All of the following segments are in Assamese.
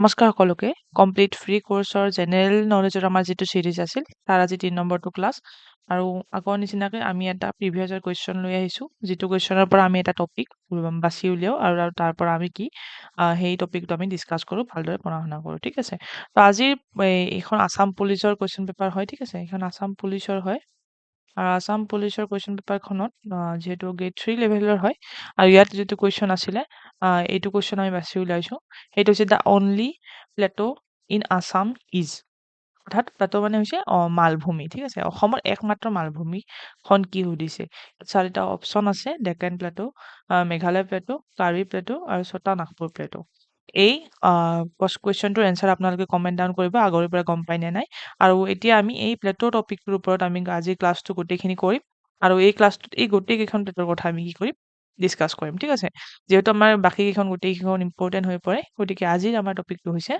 নমস্কাৰ সকলোকে কমপ্লিট ফ্ৰী কোৰ্চৰ জেনেৰেল নলেজৰ আমাৰ যিটো চিৰিজ আছিল তাৰ আজি ৩ নম্বৰটো ক্লাছ আৰু আগৰ নিচিনাকৈ আমি এটা প্ৰিভিয়াছৰ কুৱেশ্যন লৈ আহিছোঁ যিটো কুৱেশ্যনৰ পৰা আমি এটা টপিক বাছি উলিয়াওঁ আৰু তাৰ পৰা আমি কি সেই টপিকটো আমি ডিছকাছ কৰোঁ ভালদৰে পঢ়া শুনা কৰোঁ ঠিক আছে তো আজিৰ এইখন আছাম পুলিচৰ কুৱেশ্যন পেপাৰ হয় ঠিক আছে এইখন আছাম পুলিচৰ হয় আৰু আছাম পুলিচৰ কুৱেশ্যন পেপাৰখনত যিহেতু গ্ৰেড 3 লেভেলৰ হয় আৰু ইয়াত যিটো কুৱেশ্যন আছিলে এইটো কুৱেশ্যন আমি বাছি উলিয়াইছোঁ সেইটো হৈছে the only Plato in Assam is অৰ্থাৎ প্লেটো মানে হৈছে মালভূমি ঠিক আছে অসমৰ একমাত্ৰ মালভূমিখন কি সুধিছে চাৰিটা অপশ্যন আছে Deccan Plato Meghalaya Plato Karbi Plato আৰু ছটা নাগপুৰ প্লেটো এই কুৱেশ্যনটোৰ এনচাৰ আপোনালোকে কমেণ্ট ডাউন কৰিব আগৰ পৰা গম পাই নে নাই আৰু এতিয়া আমি এই প্লেটো টপিকটোৰ ওপৰত আমি আজি ক্লাছটো গোটেইখিনি কৰিম আৰু এই ক্লাছটোত এই গোটেইকেইখন প্লেটৰ কথা আমি কি কৰিম ডিছকাছ কৰিম ঠিক আছে যিহেতু আমাৰ বাকীকেইখন গোটেইকেইখন ইম্পৰ্টেণ্ট হৈ পৰে গতিকে আজিৰ আমাৰ টপিকটো হৈছে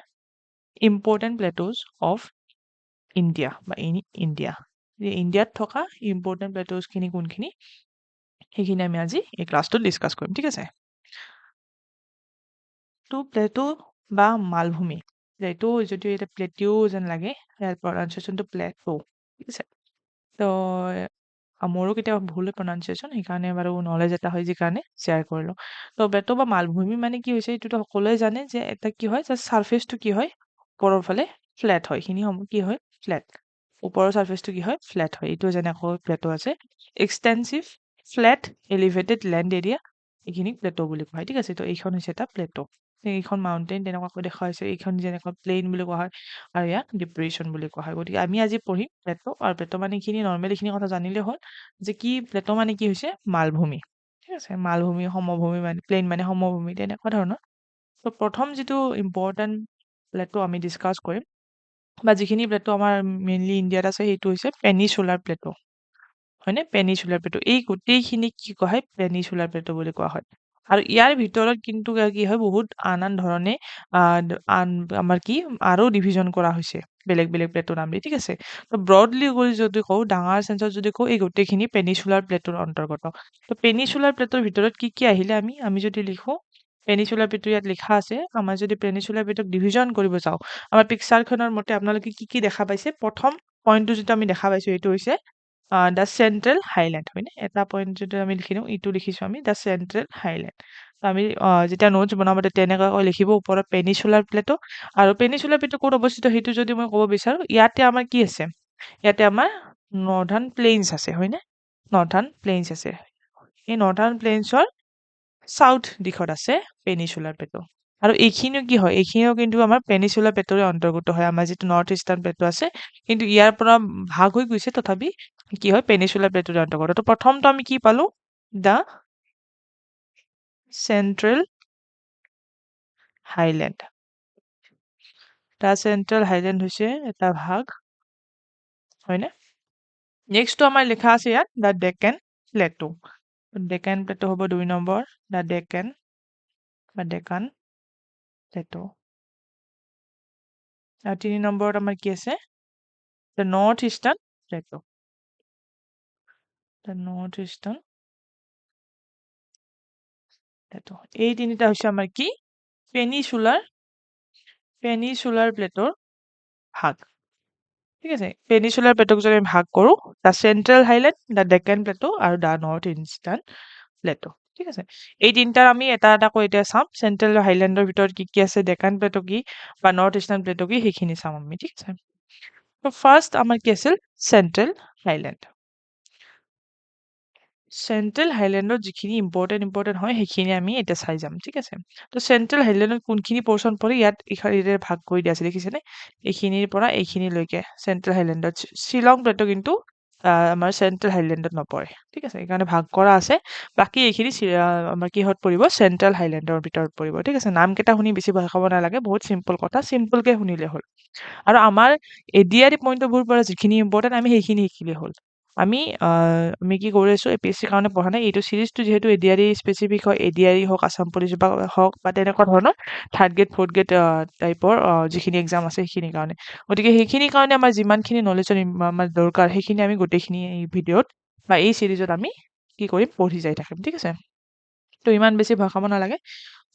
ইম্পৰ্টেণ্ট প্লেটোজ অফ ইণ্ডিয়া বা ইন ইণ্ডিয়া ইণ্ডিয়াত থকা ইম্পৰ্টেণ্ট প্লেটোজখিনি কোনখিনি সেইখিনি আমি আজি এই ক্লাছটোত ডিছকাছ কৰিম ঠিক আছে তো প্লেটো বা মালভূমি প্লেটো যদিও এটা প্লেটিও যেন লাগে ইয়াৰ প্ৰনাউন্সিয়েশ্যনটো প্লেটো ঠিক আছে তো মোৰো কেতিয়াবা ভুল প্ৰনাউন্সিয়েশ্যন সেইকাৰণে বাৰু নলেজ এটা হয় যিকাৰণে শ্বেয়াৰ কৰিলোঁ তো প্লেটো বা মালভূমি মানে কি হৈছে এইটোতো সকলোৱে জানে যে এটা কি হয় যে ছাৰ্ফেচটো কি হয় ওপৰৰ ফালে ফ্লেট হয় এইখিনি সময় কি হয় ফ্লেট ওপৰৰ ছাৰ্ফেচটো কি হয় ফ্লেট হয় এইটো যেনেকৈ প্লেটো আছে extensive flat elevated land area এইখিনি প্লেটো বুলি কোৱা হয় ঠিক আছে তো এইখন হৈছে এটা প্লেটো এইখন মাউণ্টেইন তেনেকুৱাকৈ দেখা হৈছে এইখন যেনেকুৱা প্লেইন বুলি কোৱা হয় আৰু ইয়াক ডিপ্ৰেশ্যন বুলি কোৱা হয় গতিকে আমি আজি পঢ়িম প্লেটো আৰু প্লেটো মানে এইখিনি নৰ্মেল এইখিনি কথা জানিলে হ'ল যে কি প্লেটো মানে কি হৈছে মালভূমি ঠিক আছে মালভূমি সমভূমি মানে প্লেইন মানে সমভূমি তেনেকুৱা ধৰণৰ তো প্ৰথম যিটো ইম্পৰ্টেণ্ট প্লেটো আমি ডিছকাছ কৰিম বা যিখিনি প্লেটো আমাৰ মেইনলি ইণ্ডিয়াত আছে সেইটো হৈছে পেনিচুলাৰ প্লেটো হয়নে পেনিচুলাৰ প্লেটো এই গোটেইখিনি কি কোৱা হয় পেনিচুলাৰ প্লেটো বুলি কোৱা হয় আৰু ইয়াৰ ভিতৰত কিন্তু কি হয় বহুত আন ধৰণে আমাৰ কি আৰু ডিভিজন কৰা হৈছে বেলেগ বেলেগ প্লেটৰ নাম দি ঠিক আছে তো ব্ৰডলি কৰি যদি কওঁ ডাঙৰ চেঞ্চত যদি কওঁ এই গোটেইখিনি পেনিচুলাৰ প্লেটৰ অন্তৰ্গত তো পেনিচুলাৰ প্লেটৰ ভিতৰত কি কি আহিলে আমি যদি লিখোঁ পেনিচুলাৰ প্লেটৰ ইয়াত লিখা আছে আমাৰ যদি পেনিচুলাৰ প্লেটক ডিভিজন কৰিব যাওঁ আমাৰ পিকচাৰখনৰ মতে আপোনালোকে কি দেখা পাইছে প্ৰথম পইণ্টটো যিটো আমি দেখা পাইছোঁ এইটো হৈছে দ্য চেণ্ট্ৰেল হাইলেণ্ড হয়নে এটা পইণ্ট যদি আমি লিখি দিওঁ ইটো লিখিছোঁ আমি দ্য চেণ্ট্ৰেল হাইলেণ্ড আমি যেতিয়া নোটছ বনাব তেনেকুৱাকৈ লিখিব ওপৰত পেনিচুলাৰ প্লেটো আৰু পেনিচুলাৰ প্লেটো ক'ত অৱস্থিত সেইটো যদি মই ক'ব বিচাৰোঁ ইয়াতে আমাৰ কি আছে ইয়াতে আমাৰ নৰ্থাৰ্ণ প্লেইনছ আছে হয়নে নৰ্থাৰ্ণ প্লেইনছ আছে এই নৰ্থাৰ্ণ প্লেইনছৰ চাউথ দিশত আছে পেনিচুলাৰ প্লেটো আৰু এইখিনিও কি হয় এইখিনিও কিন্তু আমাৰ পেনিচুলাৰ প্লেটৰে অন্তৰ্গত হয় আমাৰ যিটো নৰ্থ ইষ্টাৰ্ণ প্লেটো আছে কিন্তু ইয়াৰ পৰা ভাগ হৈ গৈছে তথাপি কি হয় পেনিচুলাৰ প্লেটৰে অন্তৰ্গত তো প্ৰথমটো আমি কি পালোঁ the central highland the central highland হৈছে এটা ভাগ হয়নে নেক্সটটো আমাৰ লিখা আছে ইয়াত the Deccan Plato Deccan Plato হ'ব 2 নম্বৰ দ্য ডেকান বা ডেকান প্লেটো আৰু 3 নম্বৰত আমাৰ কি আছে the north eastern Plato the north eastern Plato এই তিনিটা হৈছে আমাৰ কি পেনিচুলাৰ প্লেটৰ ভাগ ঠিক আছে পেনিচুলাৰ প্লেটক যদি আমি ভাগ কৰোঁ the central highland the Deccan Plato আৰু দ্য নৰ্থ ইষ্টাৰ্ণ প্লেটো ঠিক আছে এই তিনিটাৰ আমি এটা এটাকৈ এতিয়া চাম চেণ্ট্ৰেল হাইলেণ্ডৰ ভিতৰত কি আছে ডেকান প্লেটো কি বা নৰ্থ ইষ্টাৰ্ণ প্লেটো কি সেইখিনি চাম আমি ঠিক আছে ফাৰ্ষ্ট আমাৰ কি আছিল চেণ্ট্ৰেল হাইলেণ্ড চেণ্ট্ৰেল হাইলেণ্ডত যিখিনি ইম্পৰ্টেণ্ট হয় সেইখিনি আমি এতিয়া চাই যাম ঠিক আছে তো চেণ্ট্ৰেল হাইলেণ্ডত কোনখিনি পৰ্চন পৰে ইয়াত ইফালে ভাগ কৰি দিয়া আছে দেখিছেনে এইখিনিৰ পৰা এইখিনিলৈকে চেণ্ট্ৰেল হাইলেণ্ডত শ্বিলং প্লেটো কিন্তু আমাৰ চেণ্ট্ৰেল হাইলেণ্ডত নপৰে ঠিক আছে সেইকাৰণে ভাগ কৰা আছে বাকী এইখিনি আমাৰ কিহত পৰিব চেণ্ট্ৰেল হাইলেণ্ডৰ ভিতৰত পৰিব ঠিক আছে নামকেইটা শুনি বেছি ভয় খাব নালাগে বহুত চিম্পল কথা চিম্পলকৈ শুনিলে হ'ল আৰু আমাৰ এডিআৰই পইণ্ট অফ ভিউৰ পৰা যিখিনি ইম্পৰ্টেণ্ট আমি সেইখিনি শিকিলে হ'ল আমি কি কৰি আছোঁ APSC কাৰণে পঢ়া নাই এইটো চিৰিজটো যিহেতু এডিআৰই স্পেচিফিক হয় এডিআৰই হওক আছাম পুলিচ বা হওক বা তেনেকুৱা ধৰণৰ থাৰ্ড গ্ৰেড ফ'ৰ্থ গ্ৰেড টাইপৰ যিখিনি এক্সাম আছে সেইখিনিৰ কাৰণে গতিকে সেইখিনিৰ কাৰণে আমাৰ যিমানখিনি নলেজৰ আমাৰ দৰকাৰ সেইখিনি আমি গোটেইখিনি এই ভিডিঅ'ত বা এই চিৰিজত আমি কি কৰিম পঢ়ি যাই থাকিম ঠিক আছে তো ইমান বেছি ভয় খাব নালাগে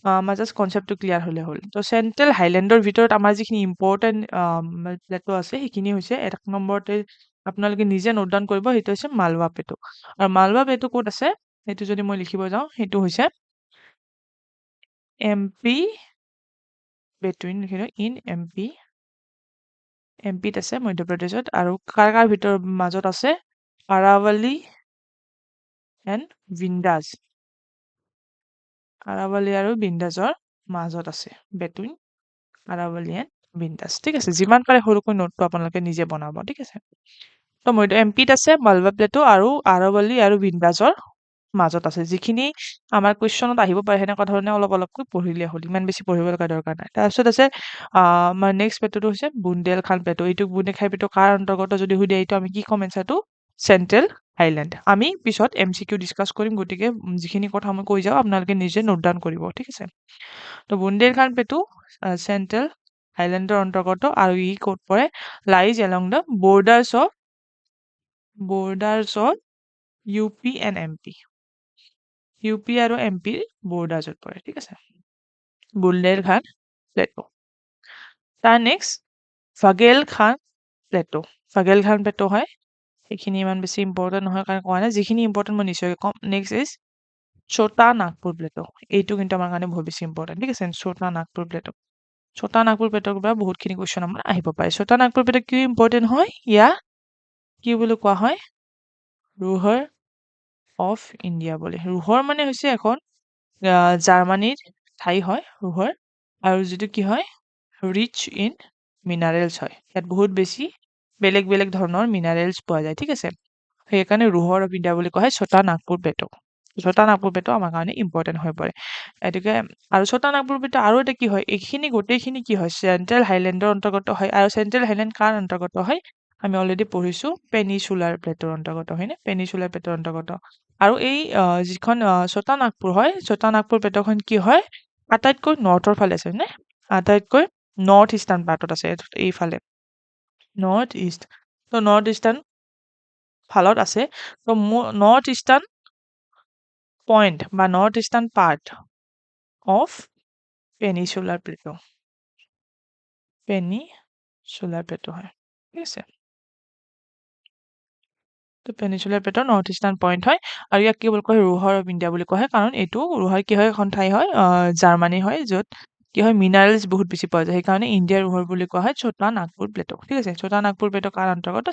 আমাৰ জাষ্ট কনচেপ্টটো ক্লিয়াৰ হ'লে হ'ল। তো চেণ্ট্ৰেল হাইলেণ্ডৰ ভিতৰত আমাৰ যিখিনি ইম্পৰ্টেণ্ট প্লেটো আছে সেইখিনি হৈছে ১ নম্বৰতে আপোনালোকে নিজে নোট ডাউন কৰিব, সেইটো হৈছে মালৱা প্লেটো। আৰু মালৱা প্লেটো ক'ত আছে সেইটো যদি মই লিখিব যাওঁ সেইটো হৈছে MP between ইন এমপিত আছে মধ্যপ্ৰদেশত, আৰু কাৰ ভিতৰত মাজত আছে আৰাৱলী এণ্ড বিন্দাছ। আৰাৱলী আৰু বিন্দাছৰ মাজত আছে, between আৰাৱলী এণ্ড বিন্দাছ। ঠিক আছে, যিমান পাৰে সৰুকৈ নোটটো আপোনালোকে নিজে বনাব। ঠিক আছে, তো মধ্য এমপিত আছে মালৱা প্লেটো আৰু আৰাৱলী আৰু বিন্দাছৰ মাজত আছে, যিখিনি আমাৰ কুৱেশ্যনত আহিব পাৰে সেনেকুৱা ধৰণে অলপ অলপকৈ পঢ়িলে হ'ল, ইমান বেছি পঢ়িব লগা দৰকাৰ নাই। তাৰপিছত আছে আমাৰ নেক্সট প্লেটোটো হৈছে বুন্দেলখাণ্ড প্লেটো। এইটো বুন্দেলখাণ্ড প্লেটো কাৰ অন্তৰ্গত যদি সুধে এইটো আমি কি ক'ম এনচাৰটো? Central highland. আমি পিছত MCQ ডিছকাছ কৰিম, গতিকে যিখিনি কথা মই কৈ যাওঁ আপোনালোকে নিজে নোট ডাউন কৰিব। ঠিক আছে, তো বুন্দেলখাণ্ড প্লেটো চেণ্ট্ৰেল হাইলেণ্ডৰ অন্তৰ্গত আৰু ই ক'ত পৰে? Lies along the borders of UP and MP। UP আৰু MPৰ বৰ্ডাৰ্ছত পৰে। ঠিক আছে, বুন্দেলখাণ্ড প্লেটো। তাৰ নেক্সট ফাগেলখাণ্ড প্লেটো। ফাগেলখাণ্ড প্লেটো হয়, সেইখিনি ইমান বেছি ইম্পৰ্টেণ্ট নহয় কাৰণে কোৱা নাই, যিখিনি ইম্পৰ্টেণ্ট মই নিশ্চয়কৈ ক'ম। নেক্সট ইজ ছোটা নাগপুৰ প্লেটো। এইটো কিন্তু আমাৰ কাৰণে বহুত বেছি ইম্পৰ্টেণ্ট। ঠিক আছে, ছোটা নাগপুৰ প্লেটো। ছোটা নাগপুৰ প্লেটৰ পৰা বহুতখিনি কুৱেশ্যন আমাৰ আহিব পাৰে। ছোটা নাগপুৰ প্লেটো কিয় ইম্পৰ্টেণ্ট হয়? ইয়াক কি বুলি কোৱা হয়? ৰোহৰ অফ ইণ্ডিয়া বুলি। ৰোহৰ মানে হৈছে এখন জাৰ্মানীৰ ঠাই হয় ৰোহৰ, আৰু যিটো কি হয় ৰিচ ইন মিনাৰেলছ হয়। ইয়াত বহুত বেছি বেলেগ বেলেগ ধৰণৰ মিনাৰেলছ পোৱা যায়। ঠিক আছে, সেইকাৰণে ৰোহৰ অফ ইণ্ডিয়া বুলি কোৱা হয় ছোটা নাগপুৰ প্লেটো। ছোটা নাগপুৰ প্লেটো আমাৰ কাৰণে ইম্পৰ্টেণ্ট হৈ পৰে। গতিকে আৰু ছোটা নাগপুৰ প্লেটো আৰু এটা কি হয়, এইখিনি গোটেইখিনি কি হয়? চেণ্ট্ৰেল হাইলেণ্ডৰ অন্তৰ্গত হয়। আৰু চেণ্ট্ৰেল হাইলেণ্ড কাৰ অন্তৰ্গত হয়? আমি অলৰেডি পঢ়িছোঁ, পেনিচুলাৰ প্লেটৰ অন্তৰ্গত হয়নে? পেনিচুলাৰ প্লেটৰ অন্তৰ্গত। আৰু এই যিখন ছোটা নাগপুৰ হয়, ছোটা নাগপুৰ প্লেটৰখন কি হয়? আটাইতকৈ নৰ্থৰ ফালে আছে নে? আটাইতকৈ নৰ্থ ইষ্টাৰ্ণ পাৰ্টত আছে, এইফালে নৰ্থ ইষ্ট। তো নৰ্থ ইষ্টাৰ্ণ ফালত আছে। তো নৰ্থ ইষ্টাৰ্ণ পইণ্ট বা north eastern part of peninsular plateau. Peninsular plateau হয়। ঠিক আছে, তো পেনিচুলাৰ প্লেটৰ নৰ্থ ইষ্টাৰ্ণ পইণ্ট হয়। আৰু ইয়াক কি বুলি কয়? ৰোহৰ অফ ইণ্ডিয়া বুলি কোৱা হয়, কাৰণ এইটো ৰোহৰ কি হয়? এখন ঠাই হয় জাৰ্মানী হয়, য'ত কি হয় মিনাৰেলছ বহুত বেছি পোৱা যায়, সেইকাৰণে ইণ্ডিয়াৰ ৰোহৰ বুলি কোৱা হয় ছোটা নাগপুৰ প্লেটক। ঠিক আছে, ছোটা নাগপুৰ প্লেটৰ কাৰ অন্তৰ্গত?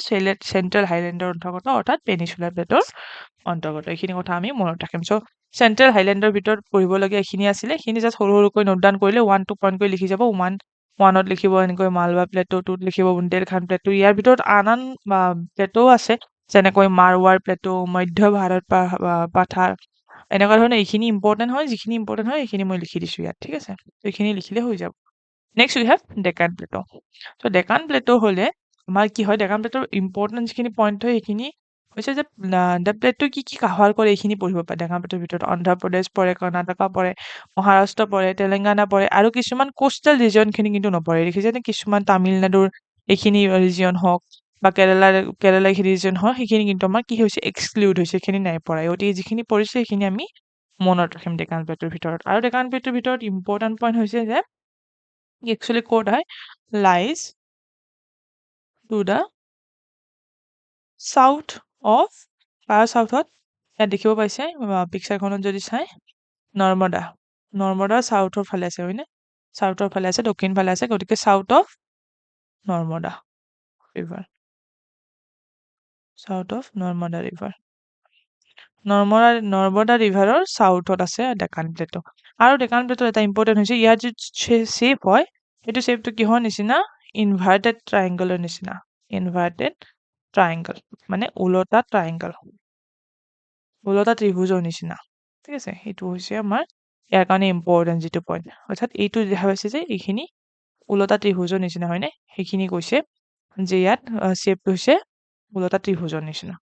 চেণ্ট্ৰেল হাইলেণ্ডৰ অন্তৰ্গত, অৰ্থাৎ পেনিচুলাৰ প্লেটৰ অন্তৰ্গত। এইখিনি কথা আমি মনত ৰাখিম। চ' চেণ্ট্ৰেল হাইলেণ্ডৰ ভিতৰত পঢ়িবলগীয়া এইখিনি আছিলে, এইখিনি জাষ্ট সৰু সৰুকৈ নোট ডাউন কৰিলে 1-2 পইণ্টকৈ লিখি যাব। 1ত লিখিব এনেকৈ মালৱা প্লেটো, 2ত লিখিব বুন্দেলখাণ্ড প্লেটো। ইয়াৰ ভিতৰত আন আন প্লেটোও আছে, যেনেকৈ মাৰৱাৰ প্লেটো, মধ্য ভাৰত পাঠাৰ, এনেকুৱা ধৰণৰ। এইখিনি ইম্পৰ্টেণ্ট হয়, যিখিনি ইম্পৰ্টেণ্ট হয় এইখিনি মই লিখি দিছোঁ ইয়াত। ঠিক আছে, এইখিনি লিখিলে হৈ যাব। Next we have Deccan Plato. To' Deccan Plato হ'লে আমাৰ কি হয়? ডেকান প্লেটৰ ইম্পৰ্টেণ্ট যিখিনি পইণ্ট হয় সেইখিনি হৈছে যে দ্য প্লেটটো কি কি কাভাৰ কৰে এইখিনি পঢ়িব পাৰে। ডেকান প্লেটৰ ভিতৰত অন্ধ্ৰপ্ৰদেশ পৰে, কৰ্ণাটকা পৰে, মহাৰাষ্ট্ৰ পৰে, তেলেংগানা পৰে, আৰু কিছুমান কোষ্টেল ৰিজনখিনি কিন্তু নপৰে। দেখিছেনে? কিছুমান তামিলনাডুৰ এইখিনি ৰিজন হওক বা কেৰেলা এইখিনি ৰিজন হওক, সেইখিনি কিন্তু আমাৰ কি হৈছে? এক্সক্লুড হৈছে, সেইখিনি নাই পৰা। গতিকে যিখিনি পৰিছে সেইখিনি আমি মনত ৰাখিম ডেকান প্লেটৰ ভিতৰত। আৰু ডেকান প্লেটৰ ভিতৰত ইম্পৰ্টেণ্ট পইণ্ট হৈছে যে একচুৱেলি ক'ত হয়? Lies to the south of, কাৰ চাউথত? ইয়াত দেখিব পাইছে পিকচাৰখনত যদি চাই, নৰ্মদাৰ চাউথৰ ফালে আছে হয়নে? চাউথৰ ফালে আছে, দক্ষিণ ফালে আছে, গতিকে south of Narmada river. South of Narmada river. Narmada ৰিভাৰৰ চাউথত আছে ডেকান প্লেটো। আৰু ডেকান প্লেটৰ এটা ইম্পৰ্টেণ্ট হৈছে ইয়াৰ যি শ্বেপ হয়, সেইটো শ্বেপটো কিহৰ নিচিনা? ইনভাৰ্টেড ট্ৰাইংগলৰ নিচিনা। ইনভাৰ্টেড ট্ৰাইংগল মানে ওলটা ট্ৰাইংগল, ওলটা ত্ৰিভুজৰ নিচিনা। ঠিক আছে, সেইটো হৈছে আমাৰ ইয়াৰ কাৰণে ইম্পৰ্টেণ্ট যিটো পইণ্ট, অৰ্থাৎ এইটো দেখা পাইছে যে এইখিনি ওলটা ত্ৰিভুজৰ নিচিনা হয়নে? সেইখিনি কৈছে যে ইয়াত শ্বেপটো হৈছে ওলটা ত্ৰিভুজৰ নিচিনা।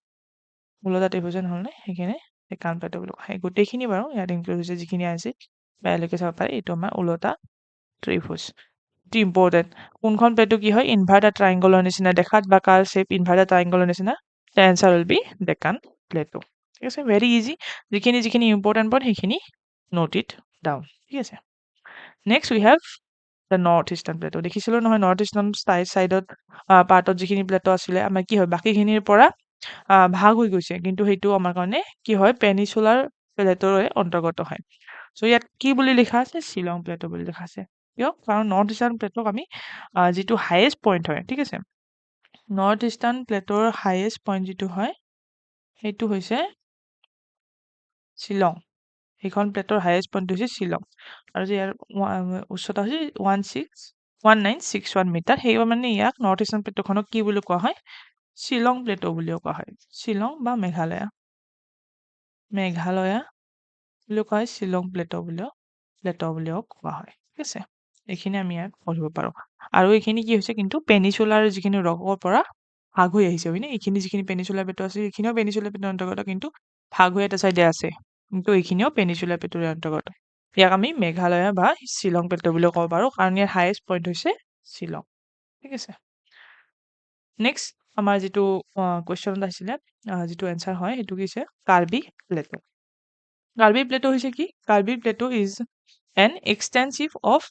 ওলটা ত্ৰিভুজৰ হ'লনে? সেইখিনি ডেকান প্লেটো বুলি কোৱা হয়। গোটেইখিনি বাৰু ইয়াত ইনক্লুড হৈছে, যিখিনি আছে বেলেগে চাব পাৰে। এইটো আমাৰ ওলটা ত্ৰিভুজ। এটি ইম্পৰ্টেণ্ট, কোনখন প্লেটো কি হয়? ইনভাৰ্টেড ট্ৰাইংগলৰ নিচিনা দেখাত, বা কাৰ শ্বেপ ইনভাৰ্টেড ট্ৰাইংগলৰ নিচিনা? The answer will be Deccan Plato. ঠিক আছে, ভেৰি ইজি। যিখিনি ইম্পৰ্টেণ্ট পইণ্ট সেইখিনি নোট ইট ডাউন। ঠিক আছে। Next we have the north eastern Plato. দেখিছিলোঁ নহয় নৰ্থ ইষ্টাৰ্ণ চাইডত পাৰ্টত যিখিনি প্লেটো আছিলে আমাৰ কি হয় বাকীখিনিৰ পৰা ভাগ হৈ গৈছে কিন্তু সেইটো আমাৰ কাৰণে কি হয় পেনিচুলাৰ প্লেটৰে অন্তৰ্গত হয়। চ' ইয়াত কি বুলি লিখা আছে শ্বিলং প্লেটো বুলি লিখা আছে কিয় কাৰণ নৰ্থ ইষ্টাৰ্ণ প্লেটক আমি যিটো হায়েষ্ট পইণ্ট হয় ঠিক আছে নৰ্থ ইষ্টাৰ্ণ প্লেটৰ হায়েষ্ট পইণ্ট যিটো হয় সেইটো হৈছে শ্বিলং সেইখন প্লেটৰ হায়েষ্ট পইণ্ট হৈছে শ্বিলং আৰু যে ইয়াৰ উচ্চতা হৈছে 1961 মিটাৰ সেইবাবে মানে ইয়াক নৰ্থ ইষ্টাৰ্ণ প্লেটখনক কি বুলি কোৱা হয় শ্বিলং প্লেটো বুলিও কোৱা হয় শ্বিলং বা মেঘালয়া বুলিও কোৱা হয় শ্বিলং প্লেটো বুলিও কোৱা হয় ঠিক আছে এইখিনি আমি ইয়াত পঢ়িব পাৰোঁ আৰু এইখিনি কি হৈছে কিন্তু পেনিচুলাৰ যিখিনি ৰকৰ পৰা ভাগ হৈ আহিছে হয়নে এইখিনি যিখিনি পেনিচুলাৰ প্লেটো আছে সেইখিনিও পেনিচুলাৰ প্লেটৰ অন্তৰ্গত কিন্তু ভাগ হৈ এটা চাইডে আছে কিন্তু এইখিনিও পেনিচুলাৰ প্লেটৰ অন্তৰ্গত ইয়াক আমি মেঘালয়া বা শ্বিলং প্লেটো বুলিও ক'ব পাৰোঁ কাৰণ ইয়াৰ হায়েষ্ট পইণ্ট হৈছে শ্বিলং ঠিক আছে নেক্সট আমাৰ যিটো কুৱেশ্যন আছিলে যিটো এনচাৰ হয় সেইটো কি হৈছে কাৰ্বি প্লেটো কাৰ্বি প্লেটো হৈছে কি Karbi Plato is an extensive of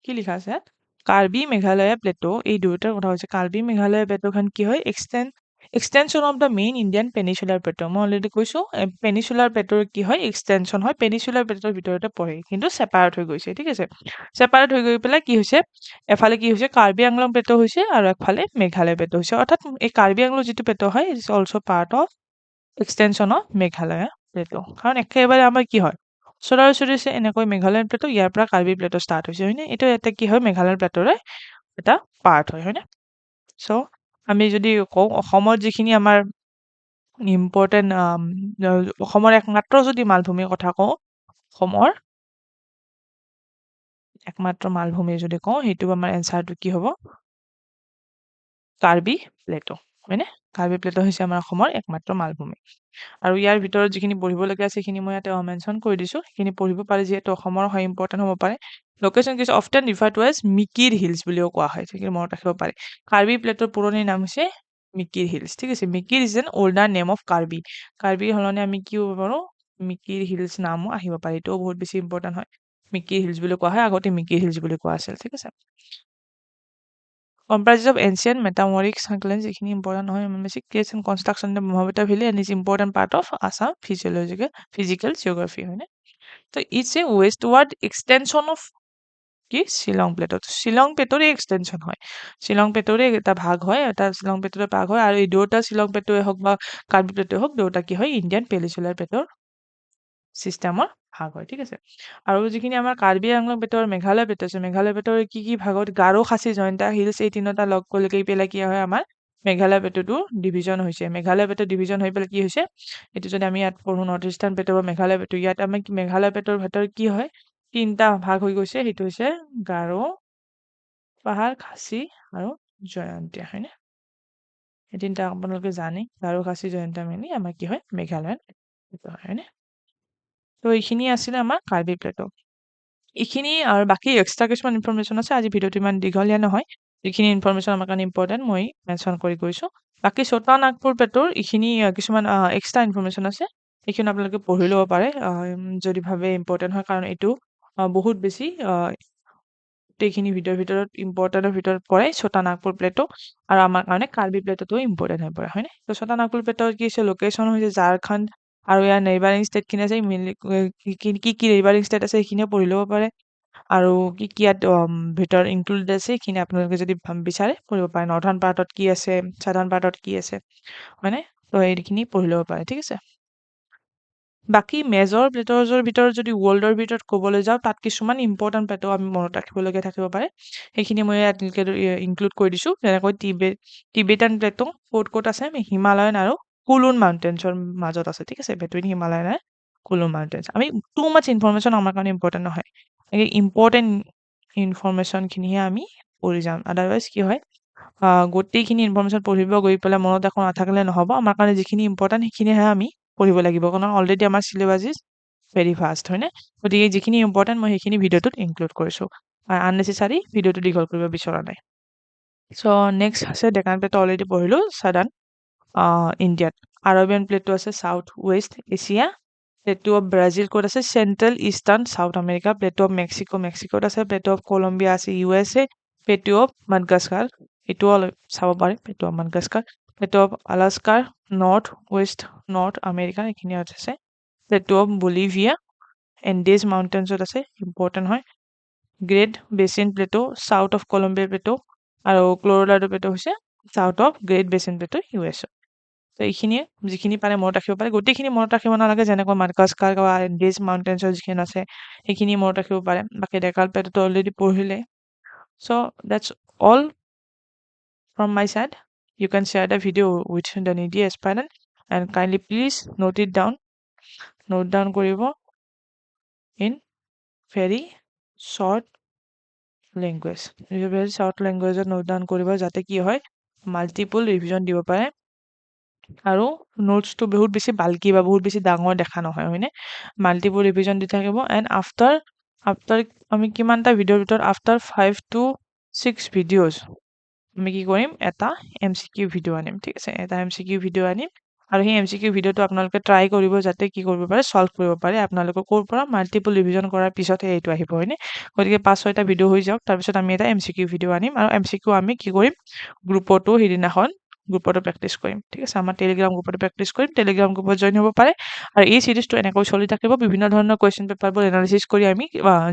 কি লিখা আছে কাৰ্বি মেঘালয়া প্লেটো এই দুয়োটাৰ কথা হৈছে কাৰ্বি মেঘালয়া প্লেটোখন কি হয় extension of the main Indian peninsular plateau মই অলৰেডি কৈছোঁ পেনিচুলাৰ প্লেটোৰ কি হয় এক্সটেনশ্যন হয় পেনিচুলাৰ প্লেটোৰ ভিতৰতে পৰে কিন্তু ছেপাৰেট হৈ গৈছে ঠিক আছে ছেপাৰেট হৈ গৈ পেলাই কি হৈছে এফালে কি হৈছে কাৰ্বি আংলং প্লেটো হৈছে আৰু এফালে মেঘালয় প্লেটো হৈছে অৰ্থাৎ এই কাৰ্বি আংলং যিটো প্লেটো হয় is also' part of extension of Meghalaya Plato কাৰণ একেবাৰে আমাৰ কি হয় ওচৰা-ওচৰি আছে এনেকৈ মেঘালয়ৰ প্লেটো ইয়াৰ পৰা কাৰ্বি প্লেটো ষ্টাৰ্ট হৈছে হয়নে এইটো এটা কি হয় মেঘালয়ৰ প্লেটৰে এটা পাৰ্ট হয় হয়নে চ' আমি যদি কওঁ অসমত যিখিনি আমাৰ ইম্পৰ্টেণ্ট অসমৰ একমাত্ৰ যদি মালভূমিৰ কথা কওঁ অসমৰ একমাত্ৰ মালভূমি যদি কওঁ সেইটো আমাৰ এনচাৰটো কি হ'ব কাৰ্বি প্লেটো হয়নে কাৰ্বি প্লেটো হৈছে আমাৰ অসমৰ একমাত্ৰ মালভূমি আৰু ইয়াৰ ভিতৰত যিখিনি পঢ়িবলগীয়া আছে সেইখিনি মই ইয়াতে মেনশ্যন কৰি দিছোঁ সেইখিনি পঢ়িব পাৰে যিহেতু অসমৰ হয় ইম্পৰ্টেণ্ট হ'ব পাৰে লোকেশ্যন কিছু often refer to as Mikir Hills বুলিও কোৱা হয় সেইখিনি মনত ৰাখিব পাৰে কাৰ্বি প্লেটৰ পুৰণি নাম হৈছে মিকিৰ হিলছ ঠিক আছে Mikir is an older name of Karbi কাৰ্বিৰ সলনি আমি কি হ'ব পাৰোঁ মিকিৰ হিলছ নামো আহিব পাৰে এইটোও বহুত বেছি ইম্পৰ্টেণ্ট হয় মিকিৰ হিলছ বুলি কোৱা হয় আগতে মিকিৰ হিলছ বুলি কোৱা আছিল ঠিক আছে comprises of ancient metamorphic cyclones যিখিনি ইম্পৰ্টেণ্ট নহয় বেছি creation construction Brahmaputra valley and is important part of Assam physical geography হয়নে তো ইটছ এ ৱেষ্টৱাৰ্ড এক্সটেনশ্যন অফ কি শ্বিলং প্লেটৰে এক্সটেনশ্যন হয় শ্বিলং প্লেটৰে এটা ভাগ হয় এটা শ্বিলং প্লেটৰে ভাগ হয় আৰু এই দুয়োটা শ্বিলং প্লেটোৱে হওক বা কাৰ্বি প্লেটোৱে হওক দুয়োটা কি হয় ইণ্ডিয়ান পেনিচুলাৰ প্লেটৰ চিষ্টেমৰ ভাগ হয় ঠিক আছে আৰু যিখিনি আমাৰ কাৰ্বি আংলং প্লেটৰ মেঘালয় প্লেট আছে মেঘালয় প্লেটৰ কি ভাগত গাৰো খাচী জয়ন্তা হিলছ এই তিনিটা লগ কৰি পেলাই কি হয় আমাৰ মেঘালয় প্লেটটো ডিভিজন হৈছে মেঘালয় প্লেটৰ ডিভিজন হৈ পেলাই কি হৈছে এইটো যদি আমি ইয়াত পঢ়োঁ নৰ্থ ইষ্টাৰ্ণ প্লেটৰ বা মেঘালয় প্লেটৰ ইয়াত আমাৰ মেঘালয় প্লেটৰ ভিতৰত কি হয় তিনিটা ভাগ হৈ গৈছে সেইটো হৈছে গাৰো পাহাৰ খাচী আৰু জয়ন্তীয়া হয়নে এই তিনিটা আপোনালোকে জানে গাৰো খাচী জয়ন্তীয়া মেলি আমাৰ কি হয় মেঘালয়ত হয়নে তো এইখিনি আছিলে আমাৰ কাৰ্বি প্লেটো এইখিনি আৰু বাকী এক্সট্ৰা কিছুমান ইনফৰমেশ্যন আছে আজি ভিডিঅ'টো ইমান দীঘলীয়া নহয় যিখিনি ইনফৰমেশ্যন আমাৰ কাৰণে ইম্পৰ্টেণ্ট মই মেনশ্যন কৰি গৈছোঁ বাকী ছটা নাগপুৰ প্লেটৰ এইখিনি কিছুমান এক্সট্ৰা ইনফৰমেশ্যন আছে এইখিনি আপোনালোকে পঢ়ি ল'ব পাৰে যদি ভাবে ইম্পৰ্টেণ্ট হয় কাৰণ এইটো বহুত বেছি গোটেইখিনি ভিডিঅ'ৰ ভিতৰত ইম্পৰ্টেণ্টৰ ভিতৰত পৰে ছটা নাগপুৰ প্লেটো আৰু আমাৰ কাৰণে কাৰ্বি প্লেটতো ইম্পৰ্টেণ্ট হৈ পৰে হয়নে তো ছটা নাগপুৰ প্লেটৰ কি হৈছে লোকেশ্যন হৈছে ঝাৰখণ্ড আৰু ইয়াৰ নেইবাৰিং ষ্টেটখিনি আছে কি নেইবাৰিং ষ্টেট আছে সেইখিনিও পঢ়ি ল'ব পাৰে আৰু কি ইয়াত ভিতৰত ইনক্লুডেড আছে সেইখিনি আপোনালোকে যদি বিচাৰে পঢ়িব পাৰে নৰ্থাৰ্ণ পাৰ্টত কি আছে ছাদাৰ্ণ পাৰ্টত কি আছে হয়নে তো এইখিনি পঢ়ি ল'ব পাৰে ঠিক আছে বাকী মেজৰ প্লেটৰ ভিতৰত যদি ৱৰ্ল্ডৰ ভিতৰত ক'বলৈ যাওঁ তাত কিছুমান ইম্পৰ্টেণ্ট প্লেটো আমি মনত ৰাখিবলগীয়া থাকিব পাৰে সেইখিনি মই ইয়াত ইনক্লুড কৰি দিছোঁ যেনেকৈ টিবেটান প্লেটো ক'ত আছে হিমালয়ান আৰু কুলুন মাউণ্টেইনছৰ মাজত আছে ঠিক আছে বিটুইন হিমালয়ান এণ্ড কুলুন মাউণ্টেইনছ আমি টু মাছ ইনফৰমেশ্যন আমাৰ কাৰণে ইম্পৰ্টেণ্ট নহয় এই ইম্পৰ্টেণ্ট ইনফৰমেশ্যনখিনিহে আমি পঢ়ি যাম আদাৰৱাইজ কি হয় গোটেইখিনি ইনফৰমেশ্যন পঢ়িব গৈ পেলাই মনত একো নাথাকিলে নহ'ব আমাৰ কাৰণে যিখিনি ইম্পৰ্টেণ্ট সেইখিনিহে আমি পঢ়িব লাগিব কাৰণ অলৰেডি আমাৰ চিলেবাছ ইজ ভেৰি ফাষ্ট হয়নে গতিকে যিখিনি ইম্পৰ্টেণ্ট মই সেইখিনি ভিডিঅ'টোত ইনক্লুড কৰিছোঁ আননেচেচাৰী ভিডিঅ'টো দীঘল কৰিব বিচৰা নাই চ' নেক্সট আছে ডেকান প্লেটো অলৰেডি পঢ়িলোঁ ছাদাৰ্ণ ইণ্ডিয়াত আৰবিয়ান প্লেটটো আছে south west Asia plateau of Brazil ক'ত আছে? Central eastern south America. Plateau of মেক্সিকোত আছে। প্লেটো অফ কলম্বিয়া আছে USA। প্লেটো অফ মাডগাস্কাৰ, এইটোও অলপ চাব পাৰে। Plateau of Madagascar. Plateau of আলাস্কাৰ নৰ্থ আমেৰিকা, এইখিনি আছে। প্লেটো অফ বলিভিয়া এণ্ডিজ মাউণ্টেইনছত আছে, ইম্পৰ্টেণ্ট হয়। Great basin plateau south of Columbia plateau, আৰু ক্ল'ৰ'লাডো প্লেটো হৈছে south of great basin plateau US। তো এইখিনিয়ে, যিখিনি পাৰে মনত ৰাখিব পাৰে। গোটেইখিনি মনত ৰাখিব নালাগে, যেনেকৈ মাডগাস্কাৰ বা এণ্ডিজ মাউণ্টেইনছৰ যিখিনি আছে সেইখিনি মনত ৰাখিব পাৰে। বাকী ডেকাল প্লেটোটো অলৰেডি পঢ়িলে। So' that's all from my side. You can share the video with the needy aspirant and kindly please note it down. Note down কৰিব in very short language. very short language note down কৰিব, যাতে কি হয় মাল্টিপল ৰিভিজন দিব পাৰে আৰু নোটছটো বহুত বেছি বাল্কি বা বহুত বেছি ডাঙৰ দেখা নহয়, হয়নে? মাল্টিপল ৰিভিজন দি থাকিব। এণ্ড আফটাৰ আমি কিমানটা ভিডিঅ'ৰ ভিতৰত আফটাৰ 5 to 6 ভিডিঅ'জ আমি কি কৰিম, এটা MCQ ভিডিঅ' আনিম। ঠিক আছে, এটা MCQ ভিডিঅ' আনিম আৰু সেই MCQ ভিডিঅ'টো আপোনালোকে ট্ৰাই কৰিব, যাতে কি কৰিব পাৰে, চল্ভ কৰিব পাৰে। আপোনালোকৰ ক'ৰ পৰা মাল্টিপল ৰিভিজন কৰাৰ পিছতহে এইটো আহিব, হয়নে? গতিকে 5-6টা ভিডিঅ' হৈ যাওক, তাৰপিছত আমি এটা MCQ ভিডিঅ' আনিম আৰু MCQ আমি কি কৰিম, গ্ৰুপতো সেইদিনাখন গ্ৰুপতো প্ৰেক্টিচ কৰিম। ঠিক আছে, আমাৰ টেলিগ্ৰাম গ্ৰুপতো প্ৰেক্টিচ কৰিম। টেলিগ্ৰাম গ্ৰুপত জইন হ'ব পাৰে। আৰু এই চিৰিজটো এনেকৈ চলি থাকিব। বিভিন্ন ধৰণৰ কুৱেশ্যন পেপাৰবোৰ এনালিচিছ কৰি আমি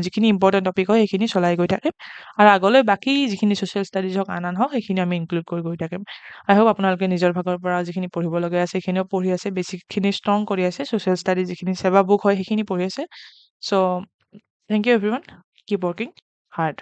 যিখিনি ইম্পৰ্টেণ্ট টপিক হয় সেইখিনি চলাই গৈ থাকিম। আৰু আগলৈ বাকী যিখিনি ছ'চিয়েল ষ্টাডিজ হওক, আন হওক, সেইখিনি আমি ইনক্লুড কৰি গৈ থাকিম। আই হোপ আপোনালোকে নিজৰ ভাগৰ পৰা যিখিনি পঢ়িবলগীয়া আছে সেইখিনিও পঢ়ি আছে, বেছিকখিনি ষ্ট্ৰং কৰি আছে। ছ'চিয়েল ষ্টাডিজ যিখিনি চেবা বুক হয় সেইখিনি পঢ়ি আছে। So' thank you everyone, keep working hard.